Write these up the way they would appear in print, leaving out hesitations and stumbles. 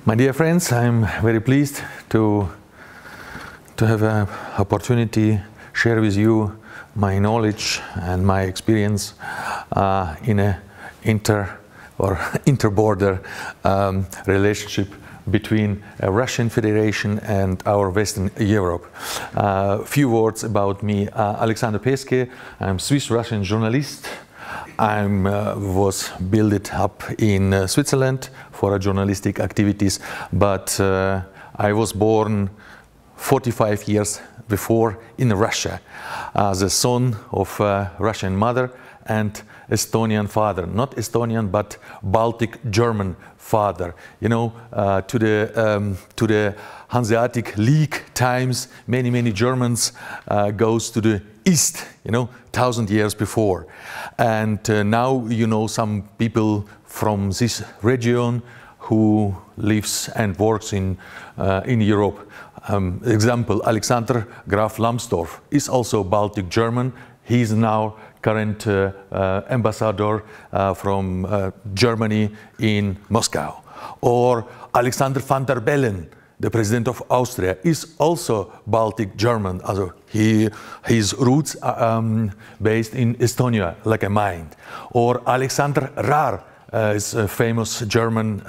My dear friends, I'm very pleased to have an opportunity share with you my knowledge and my experience in a inter-border relationship between Russian Federation and our Western Europe. Few words about me. Alexander Peske. I'm Swiss-Russian journalist. I was built up in Switzerland for journalistic activities, but I was born 45 years before in Russia, the son of a Russian mother and Estonian father. Not Estonian, but Baltic German father. You know, to the Hanseatic League times, many Germans goes to the East, you know, 1,000 years before. And now, you know, some people from this region who lives and works in Europe. Example, Alexander Graf Lambsdorff is also Baltic German. He is now current ambassador from Germany in Moscow. Or Alexander van der Bellen, the president of Austria, is also Baltic German. Also his roots are based in Estonia, like mine. Or Alexander Rahr is a famous German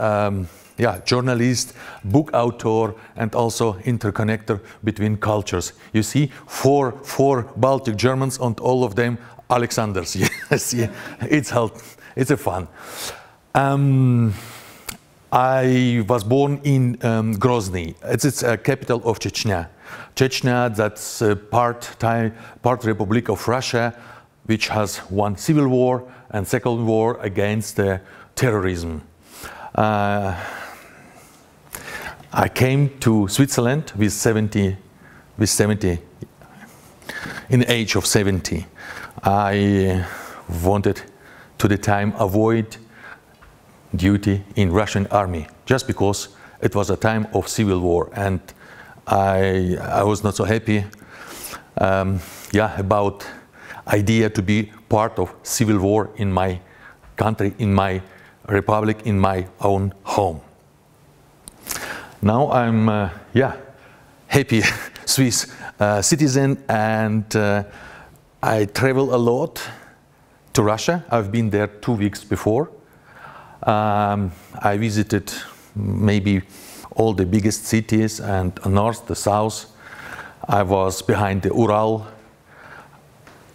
journalist, book author, and also interconnector between cultures. You see, four Baltic Germans, and all of them Alexanders. Yes, yeah, it's a fun. I was born in Grozny. It's a capital of Chechnya. Chechnya, that's a part Republic of Russia, which has one civil war and second war against terrorism. I came to Switzerland with 70, in the age of 70. I wanted to the time avoid duty in Russian army, just because it was a time of civil war, and I was not so happy about idea to be part of civil war in my country, in my republic, in my own home. Now I'm happy Swiss citizen, and I travel a lot to Russia. I've been there 2 weeks before. I visited maybe all the biggest cities, and north, the south. I was behind the Ural,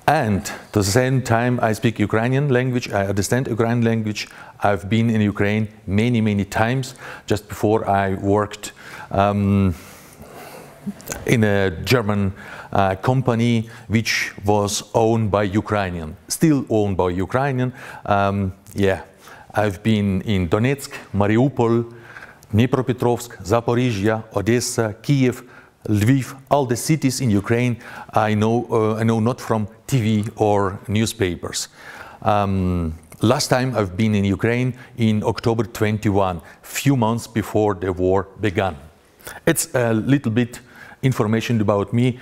and at the same time I speak Ukrainian language. I understand Ukrainian language. I've been in Ukraine many times. Just before I worked in a German company which was owned by Ukrainian, still owned by Ukrainian. I've been in Donetsk, Mariupol, Dnipropetrovsk, Zaporizhia, Odessa, Kiev, Lviv, all the cities in Ukraine I know not from TV or newspapers. Last time I've been in Ukraine in October 21, few months before the war began. It's a little bit information about me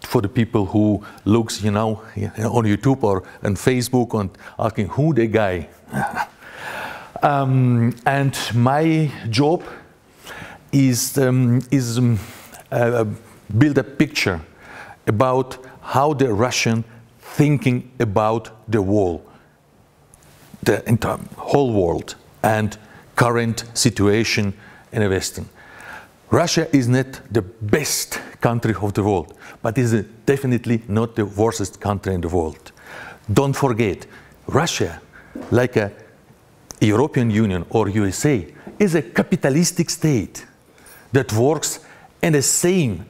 for the people who looks, you know, on YouTube or on Facebook and asking who the guy. And my job is build a picture about how the Russian thinking about the world, the entire whole world, and current situation in the Western. Russia is not the best country of the world, but is definitely not the worst country in the world. Don't forget, Russia, like a European Union or USA, is a capitalistic state that works in the same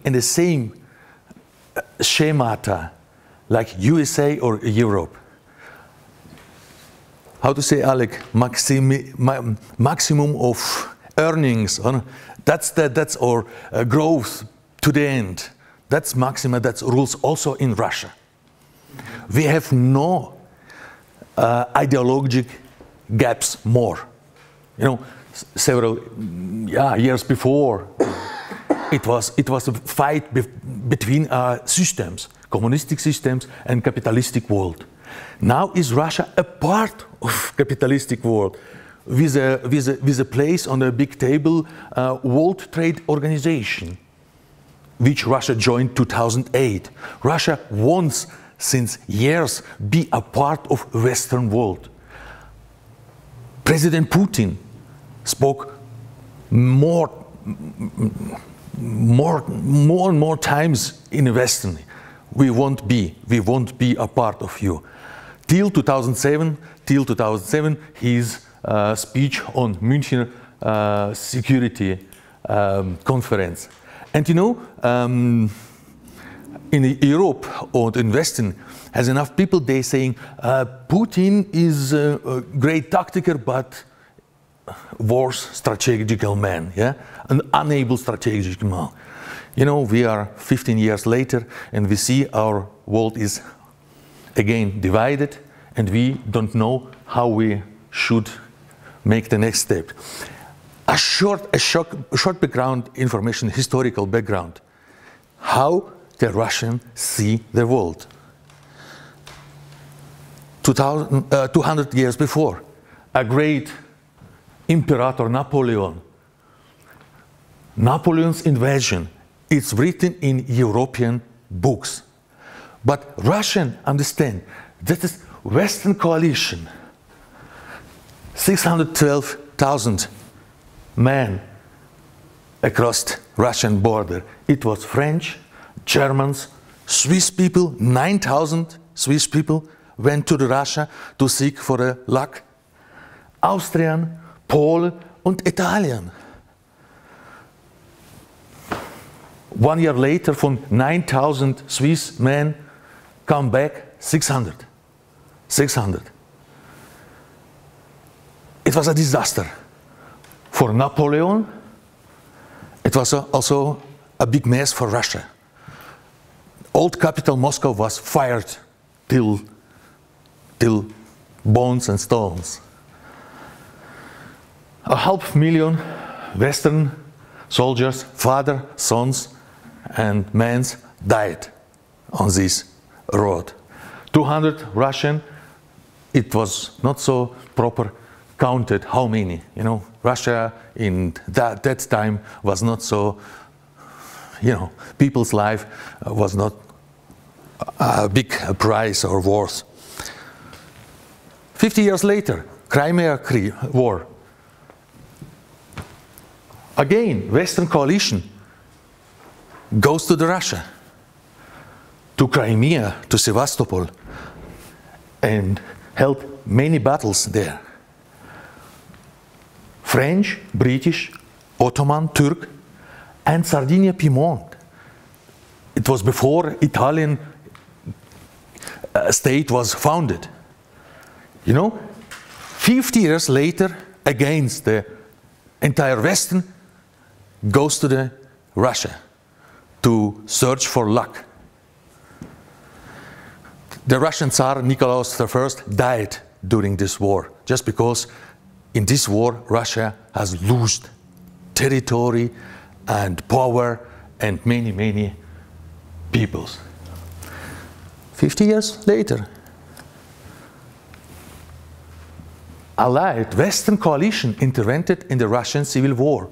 schemata like USA or Europe. How to say, Alec? Maximum of earnings. That's our growth to the end. That's maxima. That's rules also in Russia. We have no ideological gaps more. You know, several years before, it was a fight between systems, communistic systems and capitalistic world. Now is Russia a part of capitalistic world? with a place on a big table, World Trade Organization, which Russia joined 2008. Russia wants since years be a part of Western world. President Putin spoke more and more times in Western. We won't be a part of you. Till 2007, his speech on München security conference. And you know, in Europe or in Western, has enough people, they saying Putin is a great tactical but worse strategical man, yeah, an unable strategic man. You know, we are 15 years later and we see our world is again divided and we don't know how we should make the next step. A short background information, historical background. How the Russians see the world. 200 years before, a great Emperor Napoleon. Napoleon's invasion, it's written in European books. But Russians understand that is Western coalition. 612,000 men across the Russian border. It was French, Germans, Swiss people, 9,000 Swiss people went to Russia to seek for a luck. Austrian, Polen und Italien. 1 year later, from 9,000 Swiss men, come back 600. 600. It was a disaster. For Napoleon, it was also a big mess for Russia. Old capital Moscow was fired till bones and stones. 500,000 Western soldiers, fathers, sons and men died on this road. 200 Russian, it was not so proper counted how many, you know. Russia in that time was not so, you know, people's life was not a big price or worth. 50 years later, Crimea War. Again, Western coalition goes to the Russia, to Crimea, to Sevastopol, and held many battles there. French, British, Ottoman, Turk, and Sardinia Piedmont. It was before Italian state was founded. You know, 50 years later, against the entire Western, goes to the Russia to search for luck. The Russian Tsar Nicholas I died during this war, just because in this war Russia has lost territory and power and many peoples. 50 years later, Allied Western coalition intervened in the Russian Civil War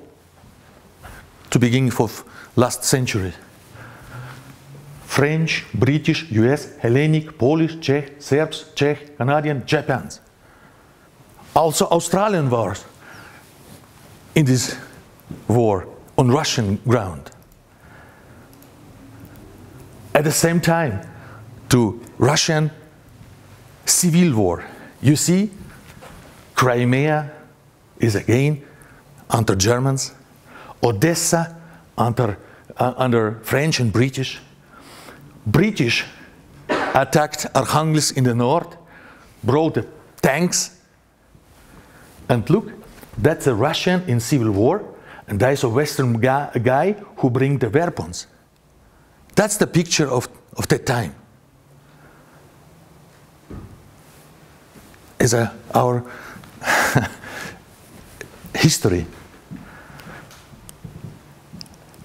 to beginning of last century. French, British, US, Hellenic, Polish, Czech, Serbs, Czech, Canadian, Japans. Also Australian wars in this war on Russian ground. At the same time, to Russian civil war. You see, Crimea is again under Germans, Odessa under French and British. British attacked Arkhangelsk in the north, brought the tanks, and look, that's a Russian in civil war, and there's a Western guy who brings the weapons. That's the picture of that time. Is our history.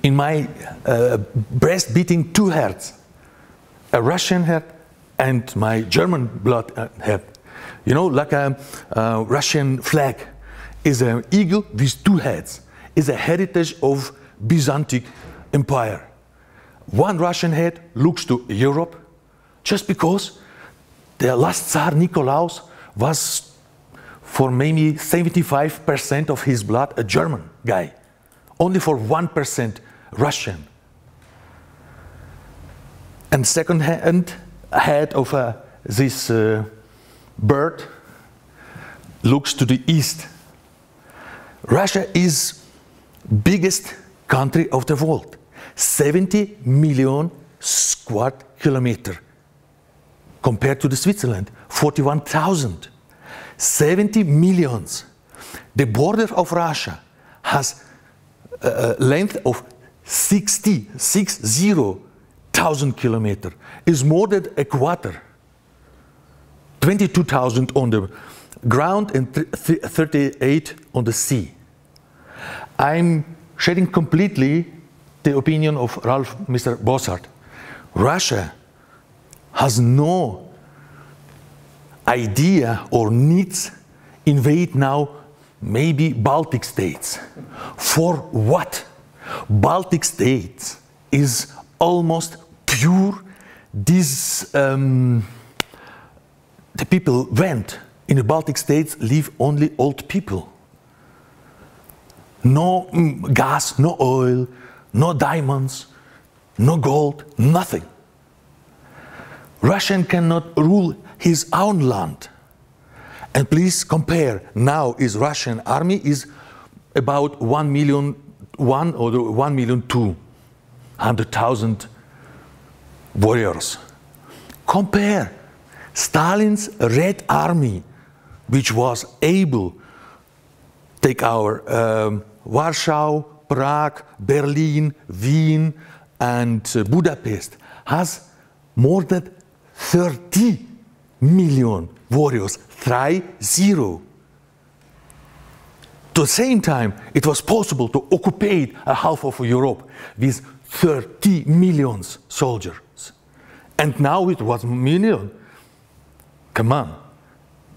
In my breast beating two hearts, a Russian heart and my German blood heart. You know, like a Russian flag. is an eagle with two heads, is a heritage of Byzantine Empire. One Russian head looks to Europe just because the last Tsar Nikolaus was for maybe 75% of his blood a German guy, only for 1% Russian. And second head of this bird looks to the east. Russia is biggest country of the world, 70 million square kilometers compared to the Switzerland, 41,000. 70 millions. The border of Russia has a length of 60,000 kilometers. Is more than a quarter. 22,000 on the ground and 38 on the sea. I'm sharing completely the opinion of Mr. Bossart. Russia has no idea or needs invade now maybe Baltic states. For what? Baltic states is almost pure. The people went in the Baltic states live only old people. No gas, no oil, no diamonds, no gold, nothing. Russian cannot rule his own land. And please compare, now is Russian army is about 1,000,001 or 1,200,000 warriors. Compare Stalin's Red Army, which was able to take our Warsaw, Prague, Berlin, Wien, and Budapest, has more than 30 million warriors, 30. At the same time, it was possible to occupy a half of Europe with 30 million soldiers. And now it was million. Come on,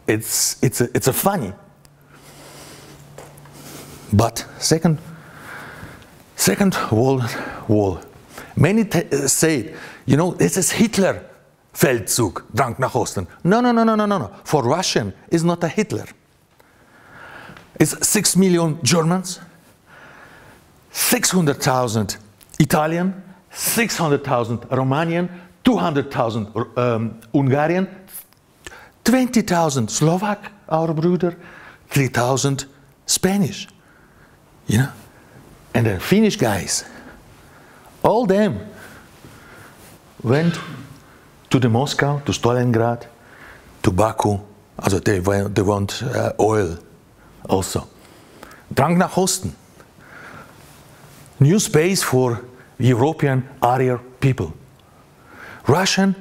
it's a funny. But second World War, many say, you know, this is Hitler Feldzug, Drang nach Osten. No. For Russian, it's not a Hitler. It's 6 million Germans, 600,000 Italian, 600,000 Romanian, 200,000 Hungarian, 20,000 Slovak, our brother, 3,000 Spanish. You know? And the Finnish guys, all them went to the Moscow, to Stalingrad, to Baku. Also they want oil also. Drang nach Osten. New space for European area people. Russian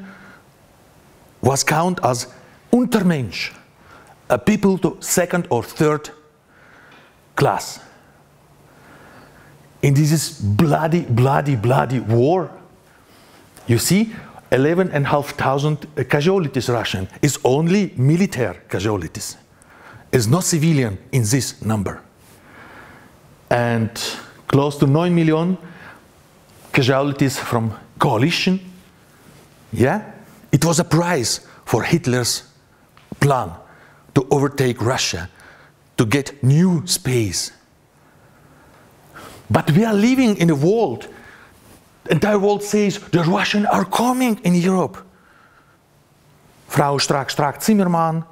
was counted as Untermensch, a people to second or third class. In this bloody war, you see, 11,500 casualties Russian is only military casualties. It's not civilian in this number. And close to 9 million casualties from coalition. Yeah, it was a price for Hitler's plan to overtake Russia, to get new space. But we are living in a world, the entire world says the Russians are coming in Europe. Frau Strack-Zimmermann,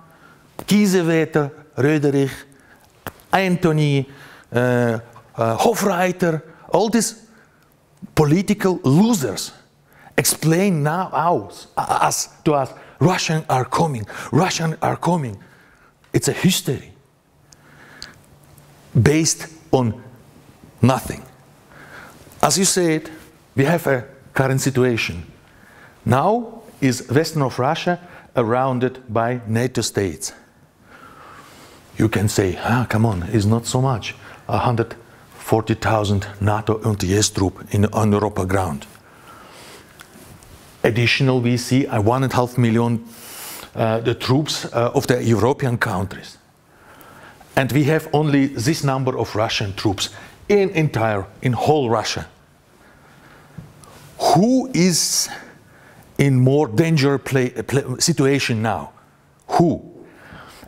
Kiesewetter, Röderich, Anthony, Hofreiter, all these political losers explain now to us, Russians are coming, Russians are coming. It's a history based on nothing. As you said, we have a current situation. Now is western of Russia surrounded by NATO states. You can say, come on, it's not so much. 140,000 NATO UNTS troops on Europa ground. Additional, we see 1.5 million the troops of the European countries. and we have only this number of Russian troops in whole Russia. Who is in more dangerous situation now? Who?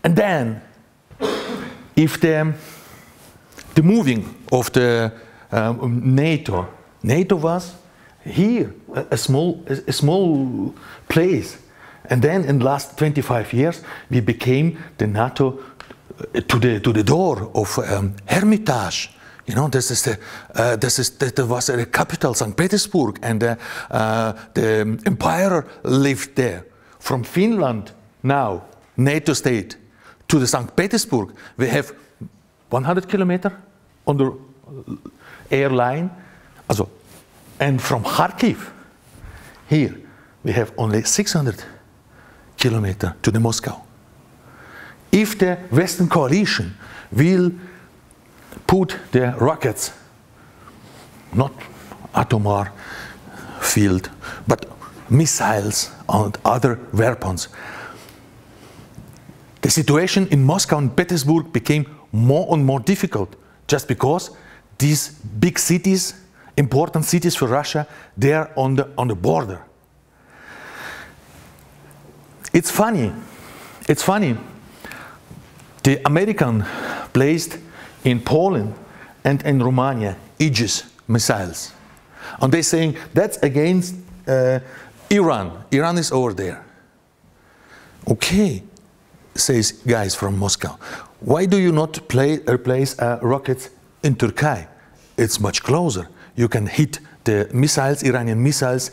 And then, if the moving of the NATO was here, a small place, and then in the last 25 years we became the NATO to the door of Hermitage. You know, that was the capital, St. Petersburg, and the empire lived there. From Finland now, NATO state, to the St. Petersburg, we have 100 kilometers on the airline, and from Kharkiv, here, we have only 600 kilometers to the Moscow. If the Western coalition will put the rockets, not atomar field, but missiles and other weapons, the situation in Moscow and Petersburg became more and more difficult, just because these big cities, important cities for Russia, they are on the border. It's funny. The American placed in Poland and in Romania Aegis missiles, and they're saying that's against Iran. Iran is over there. Okay, says guys from Moscow. Why do you not place rockets in Turkey? It's much closer. You can hit the missiles, Iranian missiles,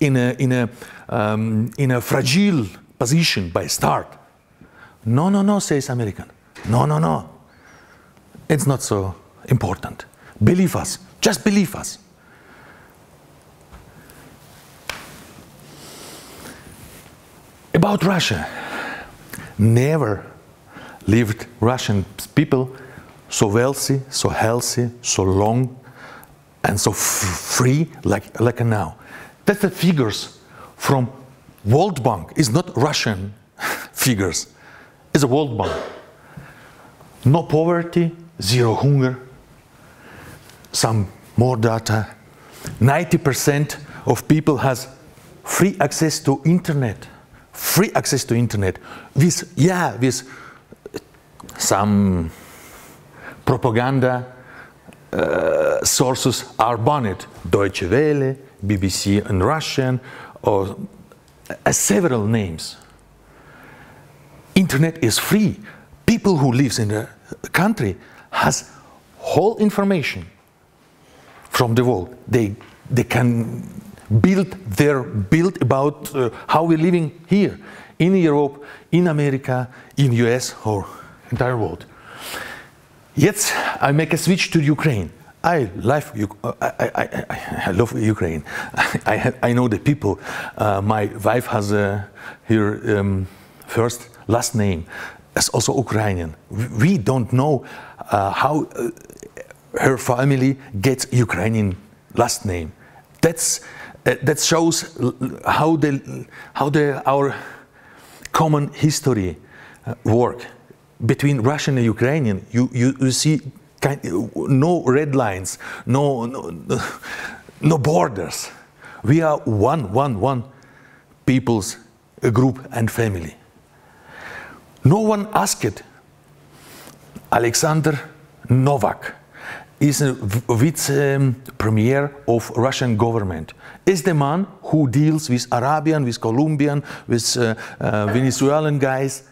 in a fragile position by start. No, says American. No. It's not so important. Believe us. Just believe us. About Russia. Never lived Russian people so wealthy, so healthy, so long, and so free like now. That's the figures from World Bank. It's not Russian figures. It's a World Bank. No poverty, zero hunger. Some more data. 90% of people has free access to internet. Free access to internet with some propaganda sources are banned. Deutsche Welle, BBC in Russian, or several names. Internet is free. People who live in the country has whole information from the world. They can build about how we're living here in Europe, in America, in US, or entire world. Yet I make a switch to Ukraine. I love Ukraine. I know the people. My wife has her last name as also Ukrainian. We don't know how her family gets Ukrainian last name. That shows how our common history work between Russian and Ukrainian. You see no red lines, no borders. We are one people's group and family. No one asked. Alexander Novak is a vice-premier of Russian government. Is the man who deals with Arabian, with Colombian, with Venezuelan guys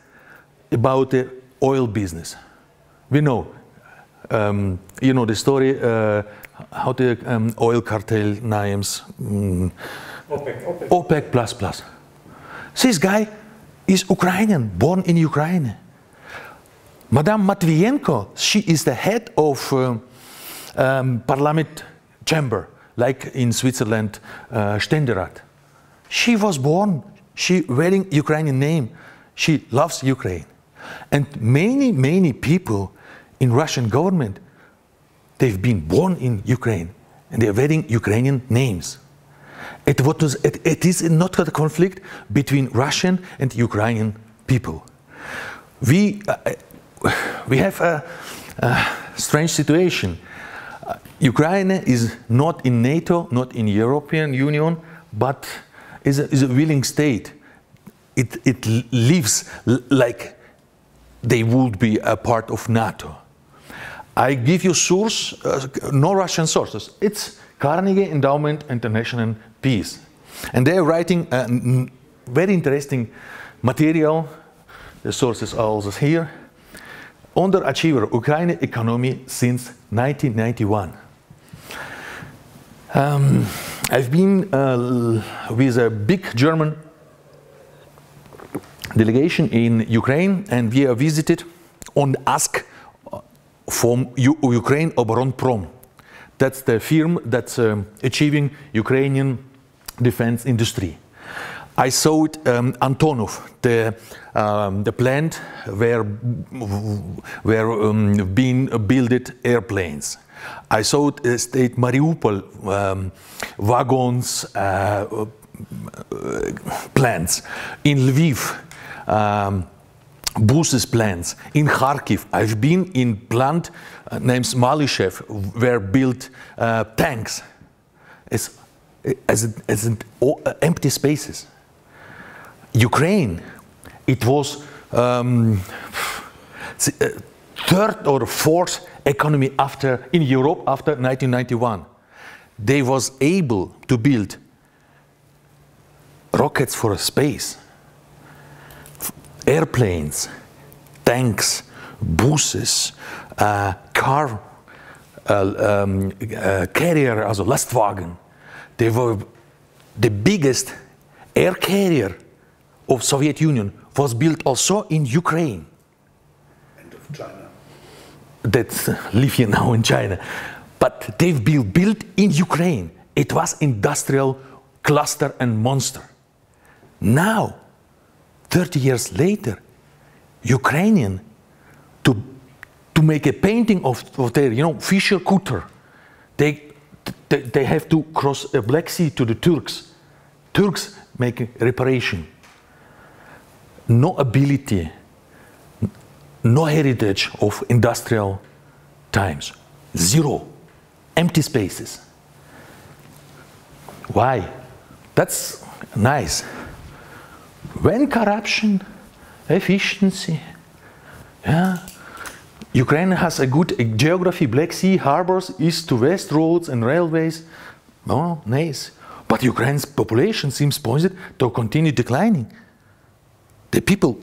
about the oil business. We know, you know the story, how the oil cartel names, OPEC plus. This guy is Ukrainian, born in Ukraine. Madame Matvienko, she is the head of parliament chamber, like in Switzerland, Ständerat. She was born, she wearing Ukrainian name. She loves Ukraine. And many people in Russian government, they've been born in Ukraine and they're wearing Ukrainian names. It is not a conflict between Russian and Ukrainian people. we have a strange situation. Ukraine is not in NATO, not in European Union, but is a willing state. It lives like they would be a part of NATO. I give you source, no Russian sources. It's Carnegie Endowment International Peace. And they're writing very interesting material. The sources are also here. Underachiever Ukraine economy since 1991. I've been with a big German delegation in Ukraine, and we are visited on ask from Ukraine Oboronprom. That's the firm that's achieving Ukrainian defense industry. I saw it, Antonov, the plant where being built airplanes. I saw it, state Mariupol wagons plants. In Lviv, buses plants. In Kharkiv, I've been in plant named Malishev, where built tanks as empty spaces. Ukraine, it was third or fourth economy in Europe after 1991. They was able to build rockets for space, airplanes, tanks, buses, car carrier, also Lastwagen. They were the biggest air carrier of Soviet Union was built also in Ukraine. And of China. That live here now in China. But they've been built in Ukraine. It was industrial cluster and monster. Now, 30 years later, Ukrainian to make a painting of their, Fischer Kutter, they have to cross the Black Sea to the Turks. Turks make reparation. No ability, no heritage of industrial times. Zero. Empty spaces. Why? That's nice. When corruption, efficiency, Ukraine has a good geography, Black Sea, harbors, east to west roads and railways. Oh, nice. But Ukraine's population seems poised to continue declining. The people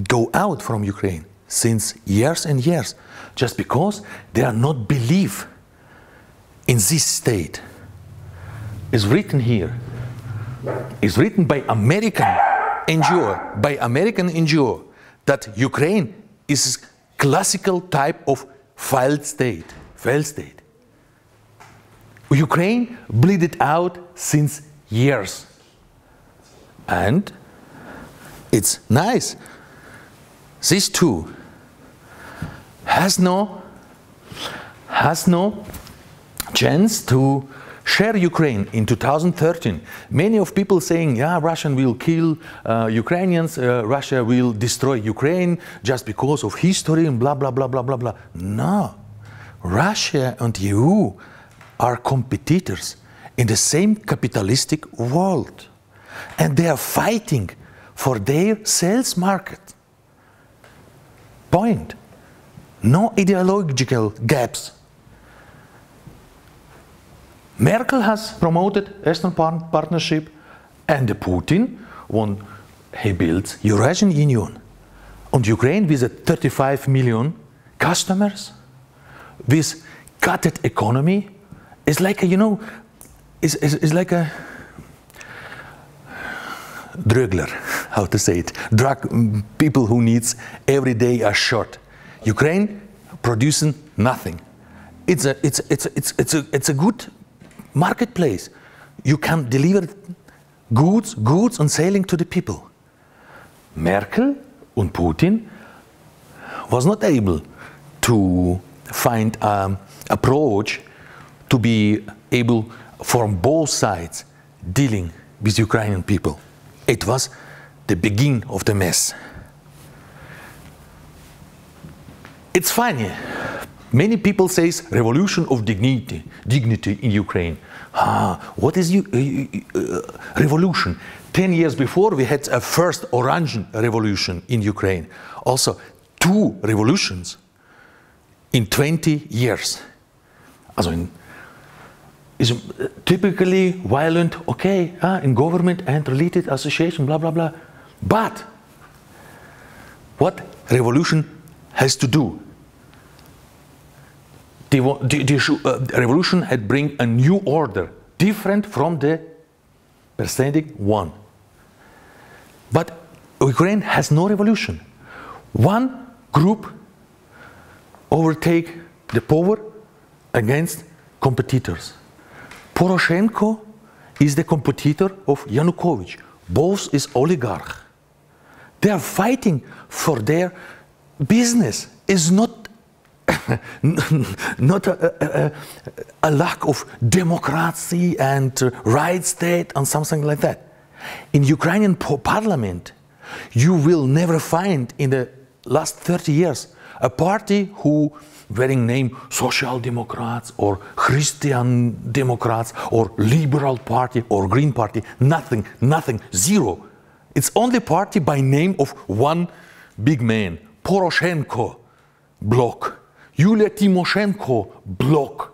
go out from Ukraine since years and years just because they are not believe in this state. It's written here. It's written by American NGO, that Ukraine is classical type of failed state. Ukraine bleeded out since years. And it's nice. This too has no chance to share Ukraine in 2013. Many of people saying, yeah, Russia will kill Ukrainians, Russia will destroy Ukraine just because of history and blah, blah, blah, blah, blah, blah. No. Russia and EU are competitors in the same capitalistic world. And they are fighting for their sales market. Point. No ideological gaps. Merkel has promoted Eastern Partnership, and Putin, when he built Eurasian Union. And Ukraine with 35 million customers, with cutted economy, is like a, is like a drugler, how to say it, drug people who needs every day a shot. Ukraine producing nothing. It's a good marketplace. You can deliver goods and selling to the people. Merkel and Putin was not able to find an approach to be able from both sides dealing with Ukrainian people. It was the beginning of the mess. It's funny. Many people say revolution of dignity in Ukraine. What is revolution? 10 years before we had a first Orange Revolution in Ukraine. Also 2 revolutions in 20 years. Also is typically violent, okay, in government and related association, blah, blah, blah. But what revolution has to do? The revolution had bring a new order, different from the preceding one. But Ukraine has no revolution. One group overtake the power against competitors. Poroshenko is the competitor of Yanukovych. Both is oligarch. They are fighting for their business. Is not not a lack of democracy and right state and something like that. In Ukrainian parliament, you will never find in the last 30 years a party who wearing name Social Democrats or Christian Democrats or Liberal Party or Green Party. Nothing, nothing, zero. It's only party by name of one big man, Poroshenko bloc. Yulia Tymoshenko bloc.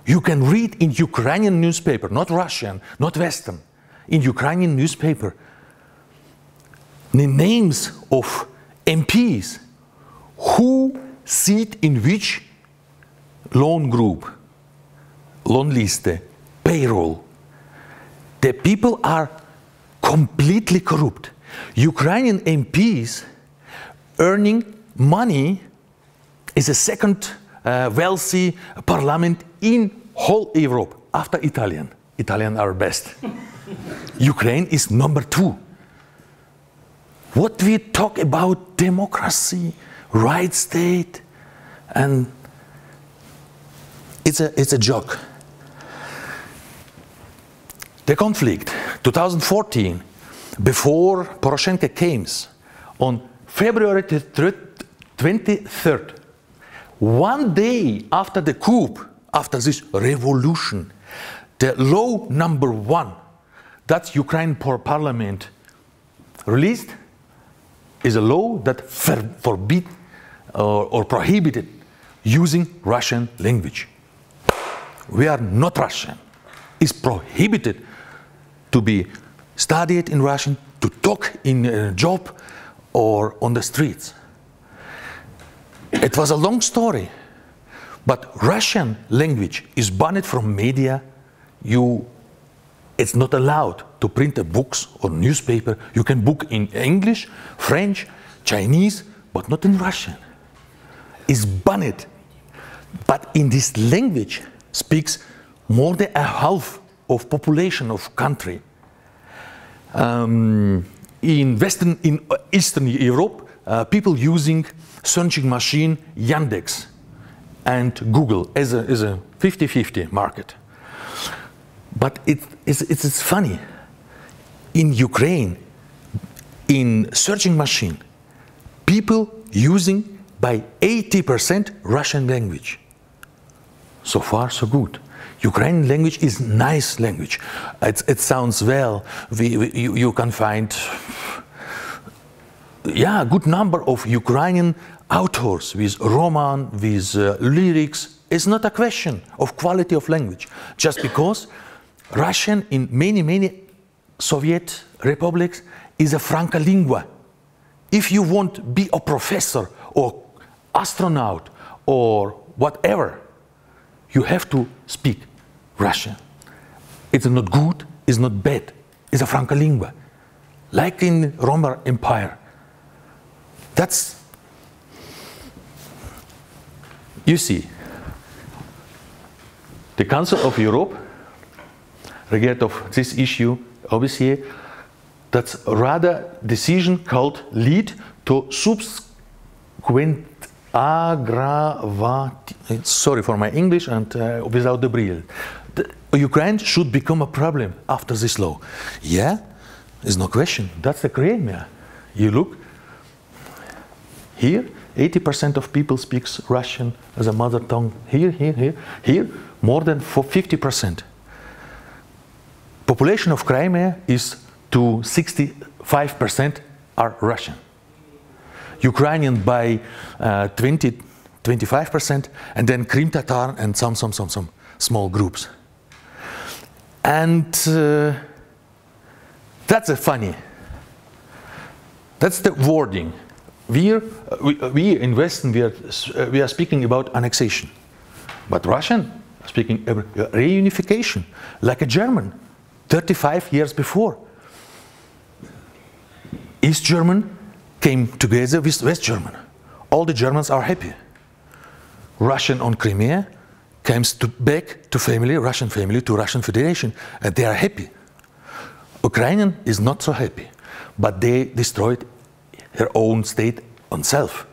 You can read in Ukrainian newspaper, not Russian, not Western, in Ukrainian newspaper, the names of MPs who sit in which loan group, loan list, payroll. The people are completely corrupt. Ukrainian MPs earning money is the second wealthy parliament in whole Europe after Italian. Italians are best. Ukraine is number 2. What we talk about democracy, right state, and it's a joke. The conflict, 2014, before Poroshenko came, on February 23rd, one day after the coup, after this revolution, the law number 1 that Ukraine parliament released is a law that forbid or prohibited using Russian language. We are not Russian. It's prohibited to be studied in Russian, to talk in a job or on the streets. It was a long story, but Russian language is banned from media. It's not allowed to print the books or newspaper. You can book in English, French, Chinese, but not in Russian. It's banned. But in this language speaks more than a half of population of country. In Eastern Europe, people using searching machine Yandex and Google as a 50-50 market. But it's funny. In Ukraine, in searching machine, people using by 80% Russian language. So far, so good. Ukrainian language is nice language. It sounds well. You can find, good number of Ukrainian authors with roman, with lyrics. It's not a question of quality of language. Just because Russian in many Soviet republics is a franca lingua. If you want to be a professor or astronaut or whatever, you have to speak Russian. It's not good, it's not bad. It's a franca lingua, like in Roman Empire. That's, you see, the Council of Europe, regard of this issue, obviously, that's rather decision called lead to subsequent aggravat. Sorry for my English and without the brill. Ukraine should become a problem after this law. Yeah, there's no question. That's the Crimea. You look here, 80% of people speaks Russian as a mother tongue. Here, more than 50%. Population of Crimea is to 65% are Russian. Ukrainian by 25%, and then Krim Tatar and some small groups. And that's a funny. That's the wording. We in Western we are speaking about annexation, but Russian speaking reunification, like a German, 35 years before. East German came together with West German. All the Germans are happy. Russian on Crimea comes back to family, Russian family, to Russian Federation, and they are happy. Ukrainian is not so happy, but they destroyed her own state on self.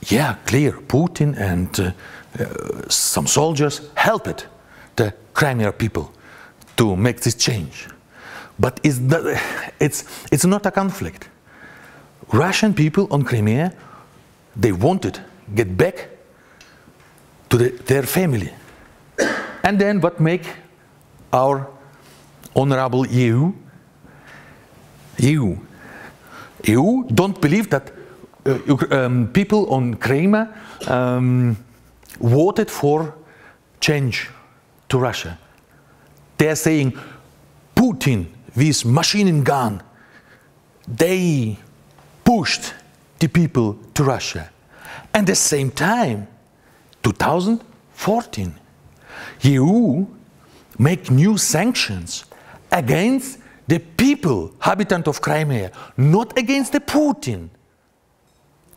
Yeah, clear, Putin and some soldiers helped the Crimea people to make this change. But it's not a conflict. Russian people on Crimea, they wanted to get back to their family. And then what make our honorable EU don't believe that people on Crimea voted for change to Russia. They are saying Putin with machine gun, they pushed the people to Russia. And at the same time, 2014, EU make new sanctions against the people, habitant of Crimea, not against the Putin,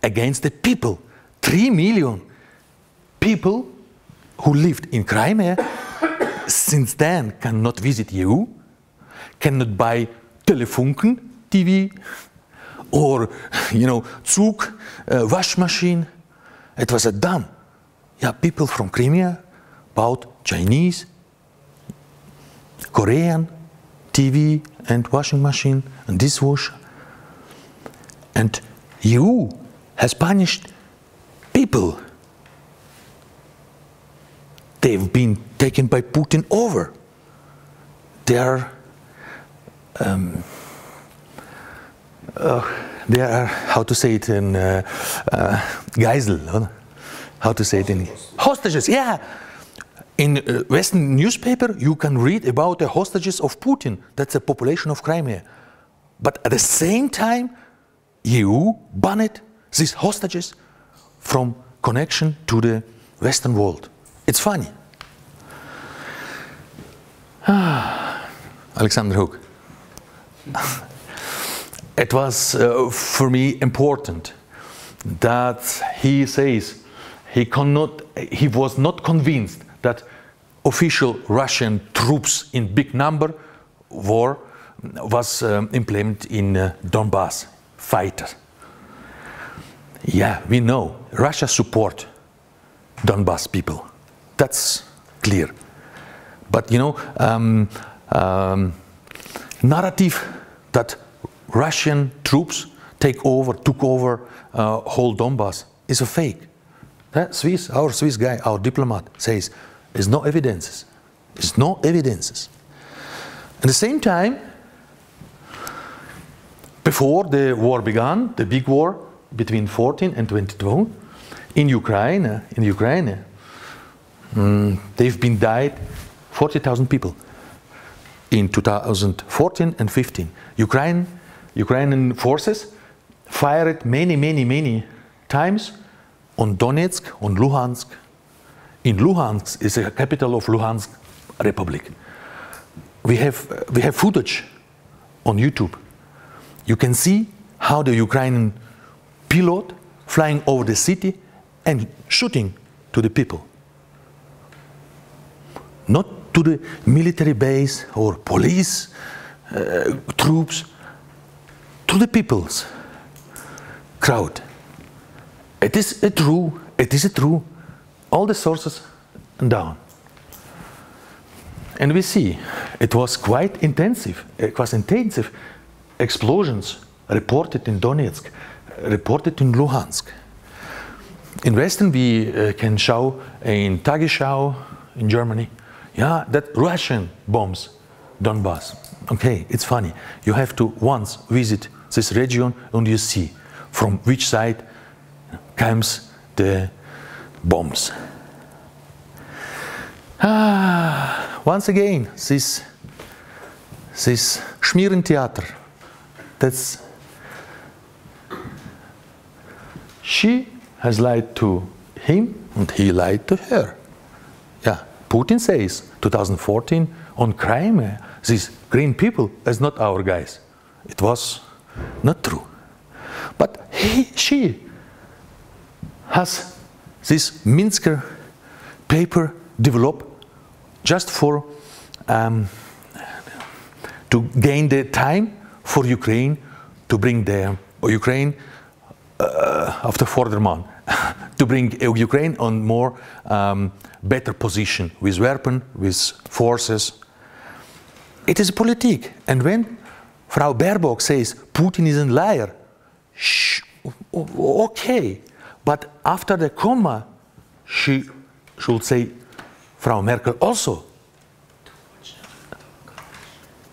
against the people. 3 million people who lived in Crimea since then cannot visit EU, cannot buy Telefunken TV, or, Zug, wash machine. It was a dumb. Yeah, people from Crimea bought Chinese, Korean TV and washing machine and dishwasher. And EU has punished people. They've been taken by Putin over. They are how to say it in Geisel, how to say it in hostages, yeah. In Western newspaper, you can read about the hostages of Putin. That's the population of Crimea. But at the same time, EU banned these hostages from connection to the Western world. It's funny. Alexander Hook. It was for me important that he says he was not convinced that official Russian troops in big number was implemented in Donbass fighters. Yeah, we know Russia support Donbass people. That's clear. But narrative that Russian troops took over whole Donbass is a fake. Our Swiss guy, our diplomat, says there's no evidences. There's no evidences. At the same time, before the war began, the big war between 14 and 22, in Ukraine, they've been died 40,000 people in 2014 and 15. Ukrainian forces fired many times on Donetsk, on Luhansk. In Luhansk is the capital of Luhansk Republic. We have footage on YouTube. You can see how the Ukrainian pilot flying over the city and shooting to the people. Not to the military base or police troops, to the people's crowd. It is true, all the sources down. And we see it was quite intensive. It was intensive explosions reported in Donetsk, reported in Luhansk. In Western, we can show in Tagesschau in Germany, yeah, that Russian bombs Donbass. Okay, it's funny. You have to once visit this region and you see from which side comes the bombs. Once again, this Schmierentheater. That's she has lied to him and he lied to her. Yeah, Putin says 2014 on Crimea, these green people is not our guys. It was not true. But she has this Minsker paper developed just for to gain the time for Ukraine to bring the Ukraine after Vordermann to bring Ukraine on more better position with weapon, with forces. It is politique. And when Frau Baerbock says Putin is a liar, okay, but after the comma, she should say Frau Merkel also.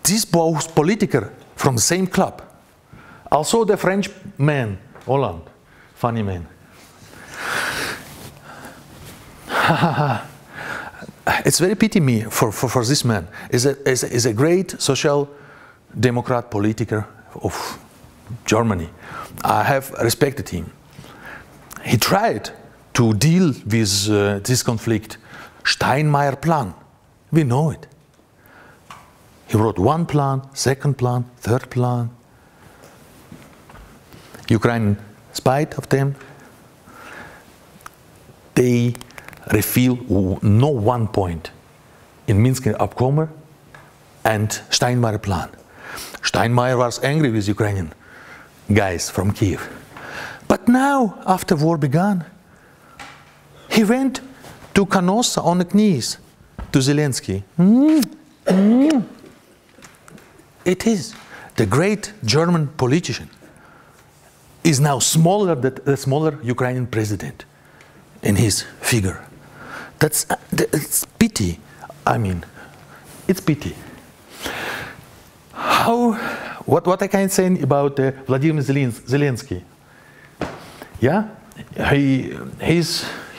These both politicians from the same club. Also the French man, Hollande, funny man. It's very pity me for this man. Is a great social democrat politician of Germany. I have respected him. He tried to deal with this conflict. Steinmeier plan. We know it. He wrote one plan, second plan, third plan. Ukraine, in spite of them, they reveal no one point in Minsk Abkommen and Steinmeier plan. Steinmeier was angry with Ukrainian guys from Kiev. But now, after war began, he went to Canossa on the knees to Zelensky. It is the great German politician is now smaller than the smaller Ukrainian president in his figure. It's pity. I mean, it's pity. What I can say about Vladimir Zelensky? Yeah, he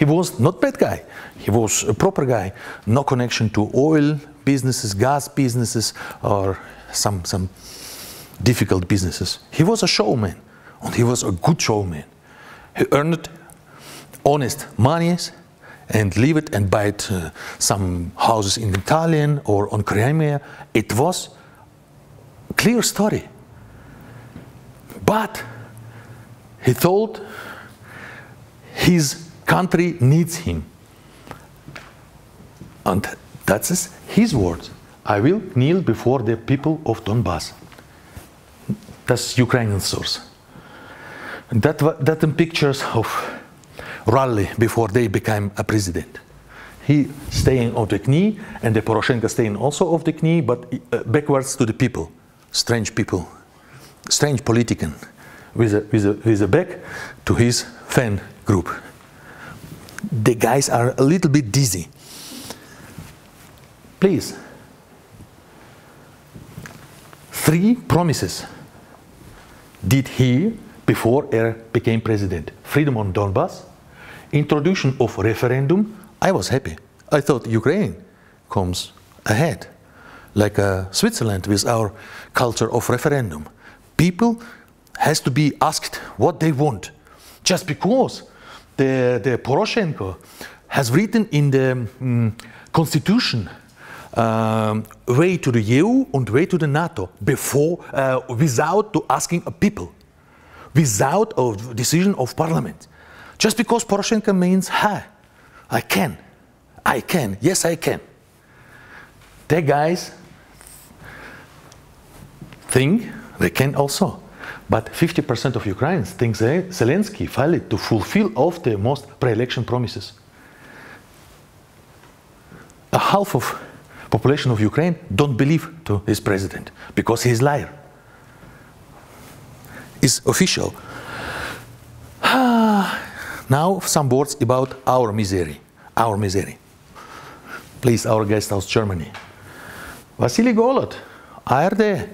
was not bad guy. He was a proper guy. No connection to oil businesses, gas businesses, or some difficult businesses. He was a showman, and he was a good showman. He earned honest monies and leave it and buy some houses in Italian or on Crimea. It was a clear story. But he thought his country needs him. And that's his words. I will kneel before the people of Donbass. That's Ukrainian source. And that in pictures of rally before they became a president. He staying on the knee, and the Poroshenko staying also off the knee, but backwards to the people. Strange people, strange politician, with a back to his fan group. The guys are a little bit dizzy. Please. 3 promises did he before he became president. Freedom on Donbass, introduction of referendum. I was happy. I thought Ukraine comes ahead, like Switzerland with our culture of referendum. People has to be asked what they want. Just because the Poroshenko has written in the constitution way to the EU and way to the NATO before, without asking a people, without a decision of parliament. Just because Poroshenko means, I can, yes I can. The guys think they can also. But 50% of Ukrainians think Zelensky failed to fulfill all the most pre-election promises. A half of population of Ukraine don't believe to his president because he is a liar. It's official. Now some words about our misery. Our misery. Please, our guest house, Germany. Vasily Golod, ARD,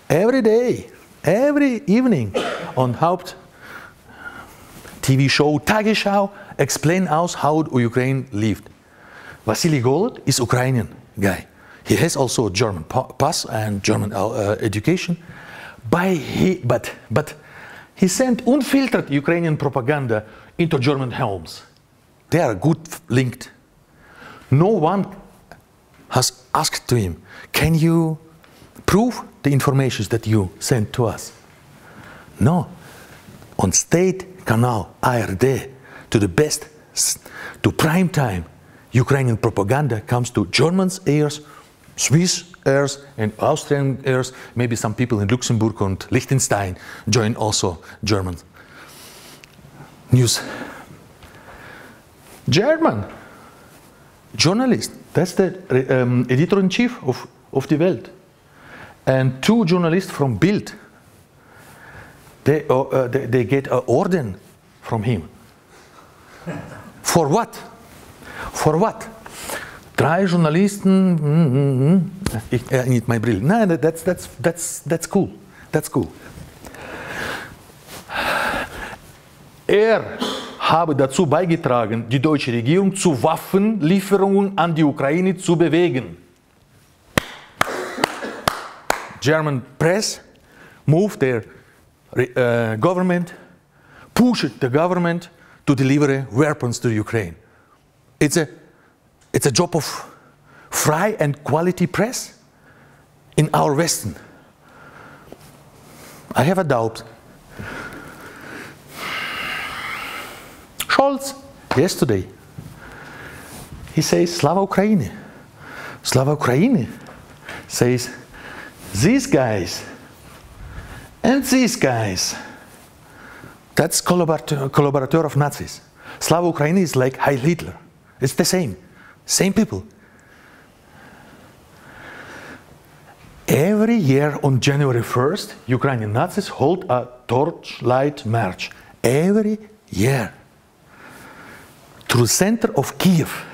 every day, every evening on Haupt TV show Tagesschau explain us how Ukraine lived. Vasily Golod is Ukrainian guy. He has also a German pass and German education. But he sent unfiltered Ukrainian propaganda into German homes. They are good linked. No one has asked to him, can you prove the information that you sent to us? No. On state canal ARD, to the best, to prime time, Ukrainian propaganda comes to Germans' ears, Swiss ears and Austrian ears. Maybe some people in Luxembourg and Liechtenstein join also German news. German journalist, that's the editor-in-chief of Die Welt. And 2 journalists from Bild, they get an orden from him. For what? For what? 3 Journalisten, I need my Brille. No, that's cool. That's cool. Habe dazu beigetragen, die deutsche Regierung zu Waffenlieferungen an die Ukraine zu bewegen. German press moved their government, pushed the government to deliver weapons to Ukraine. It's a job of free and quality press in our Western. I have a doubt. Scholz, yesterday, he says, Slava Ukraini. Slava Ukraini says, these guys and these guys, that's collaborator of Nazis. Slava Ukraini is like Heil Hitler. It's the same people. Every year on January 1st, Ukrainian Nazis hold a torchlight march. Every year. To the center of Kiev.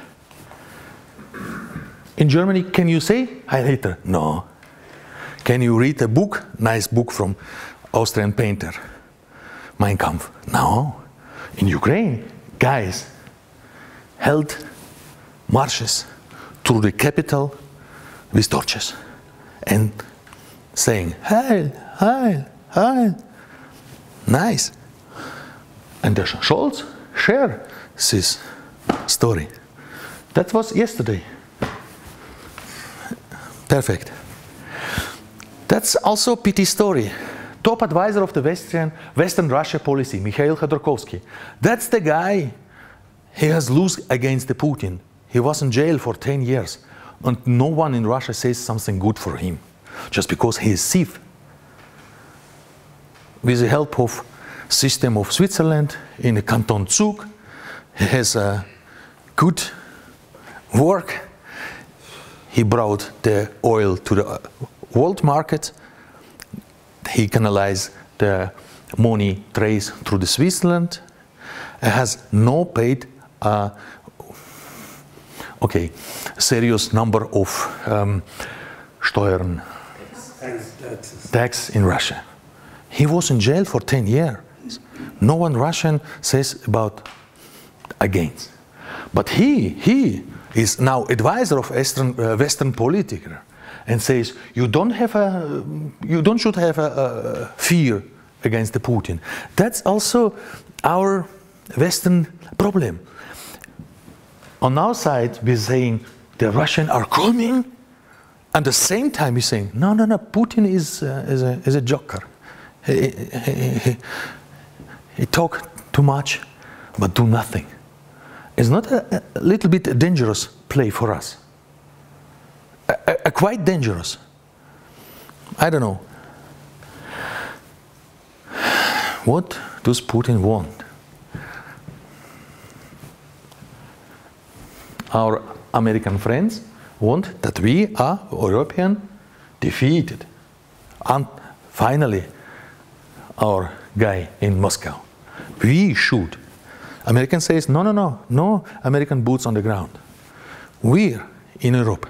In Germany, can you say Heil Hitler? No. Can you read a book, nice book from Austrian painter, Mein Kampf? No. In Ukraine, guys held marches through the capital with torches and saying, Heil, Heil, Heil. Nice. And the Scholz shared this story. That was yesterday. Perfect. That's also a pity story. Top advisor of the Western Russia policy, Mikhail Khodorkovsky. That's the guy he has lost against the Putin. He was in jail for 10 years. And no one in Russia says something good for him. Just because he is thief. With the help of system of Switzerland, in the Canton Zug, he has a good work. He brought the oil to the world market. He canalized the money trace through the Switzerland. He has no paid serious number of Steuern, tax in Russia. He was in jail for 10 years. No one Russian says about against. But he is now advisor of Western politics and says you don't should have a fear against the Putin. That's also our Western problem. On our side, we're saying the Russians are coming, and at the same time we're saying no, Putin is a joker. He talk too much, but do nothing. It's not a little bit dangerous play for us. Quite dangerous. I don't know. What does Putin want? Our American friends want that we are European defeated. And finally, our guy in Moscow. We should American says, no, no, no, no American boots on the ground. We're in Europe.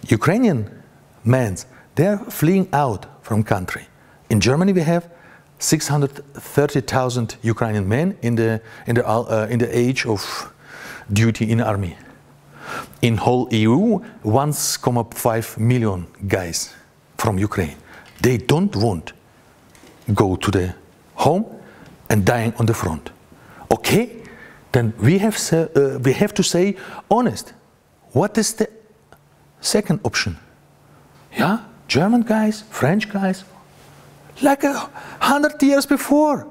Ukrainian men, they're fleeing out from country. In Germany, we have 630,000 Ukrainian men in the age of duty in army. In whole EU, 1.5 million guys from Ukraine. They don't want go to the home and dying on the front. Okay, then we have to say honest. What is the second option? Yeah, German guys, French guys, like 100 years before.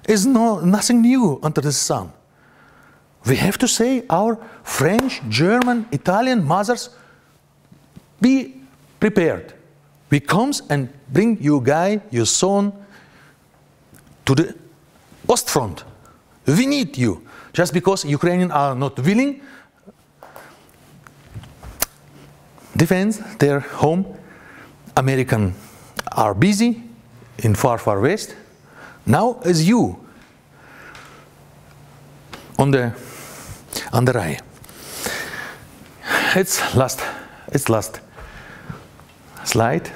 Is nothing new under the sun. We have to say our French, German, Italian mothers, be prepared. We comes and bring your guy, your son, to the Ostfront. We need you. Just because Ukrainians are not willing defend their home, Americans are busy in far, far west. Now as you on the right. It's last slide.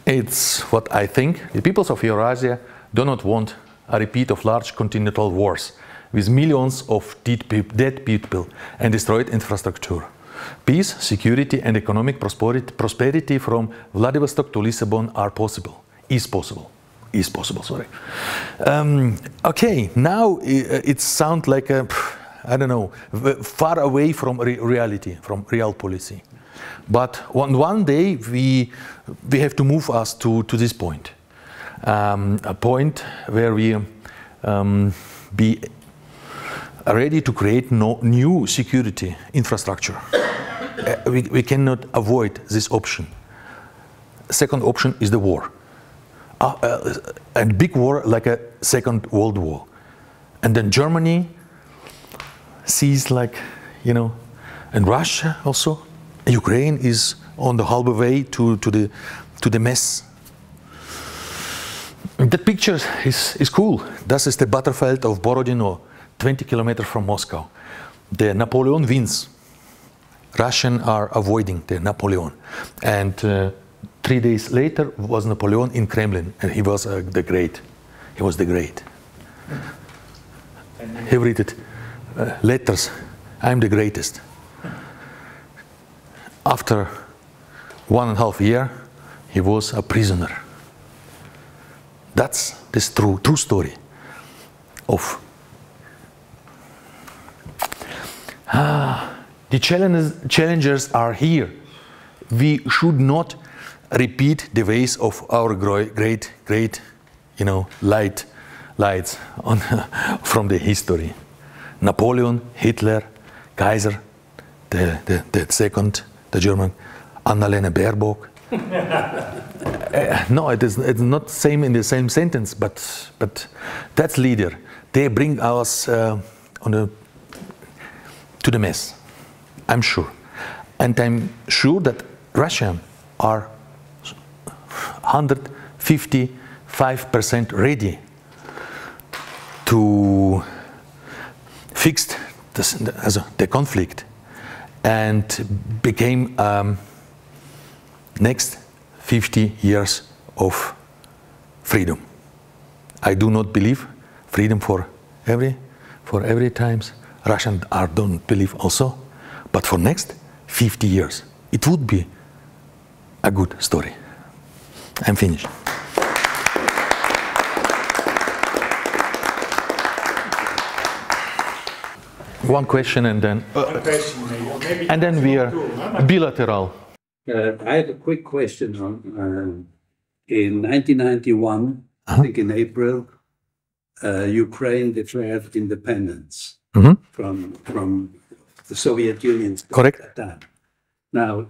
It's what I think. The peoples of Eurasia do not want a repeat of large continental wars with millions of dead people and destroyed infrastructure. Peace, security and economic prosperity from Vladivostok to Lisbon are possible. Is possible, sorry. Okay, now it sounds like a, I don't know, far away from reality, from real policy. But one day we have to move us to this point. A point where we be ready to create new security infrastructure. We cannot avoid this option. Second option is the war. A big war like a Second World War. And then Germany sees like, you know, and Russia also. Ukraine is on the halfway to the mess. The picture is cool. This is the battlefield of Borodino, 20 kilometers from Moscow. The Napoleon wins. Russians are avoiding the Napoleon. And 3 days later was Napoleon in Kremlin, and he was the great. He was the great. He read it, letters, I'm the greatest. After 1.5 years, he was a prisoner. That's this true story of the challengers are here. We should not repeat the ways of our great, you know, lights on from the history. Napoleon, Hitler, Kaiser, the second, the German, Annalena Baerbock. No, it's not same in the same sentence, but that's leader. They bring us to the mess. I'm sure, and I'm sure that Russians are 155% ready to fix the conflict and became next 50 years of freedom. I do not believe freedom for every times. Russians don't believe also, but for next 50 years, it would be a good story. I'm finished. One question and then maybe and then we are bilateral. I have a quick question on in 1991, I think in April, Ukraine declared independence from the Soviet Union. Correct. At that time. Now,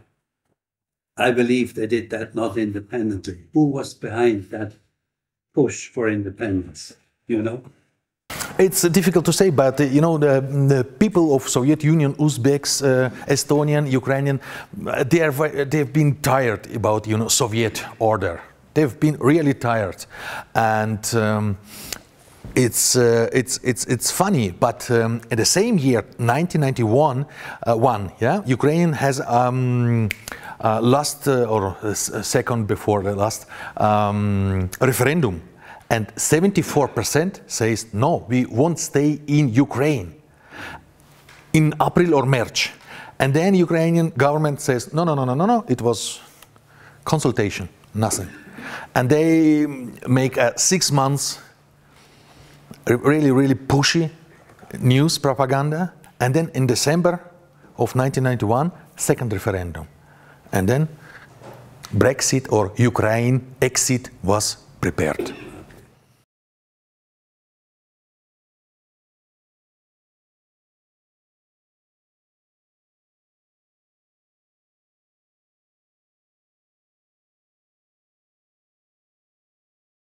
I believe they did that not independently. Who was behind that push for independence? You know? It's difficult to say, but you know, the people of Soviet Union, Uzbeks, Estonian, Ukrainian, they've been tired about, you know, Soviet order. They've been really tired, and it's funny, but in the same year, 1991, Ukraine has last or second before the last referendum, and 74% says no, we won't stay in Ukraine in April or March, and then Ukrainian government says no, it was consultation, nothing, and they make a 6 months really pushy news propaganda, and then in December of 1991, second referendum, and then Brexit or Ukraine exit was prepared.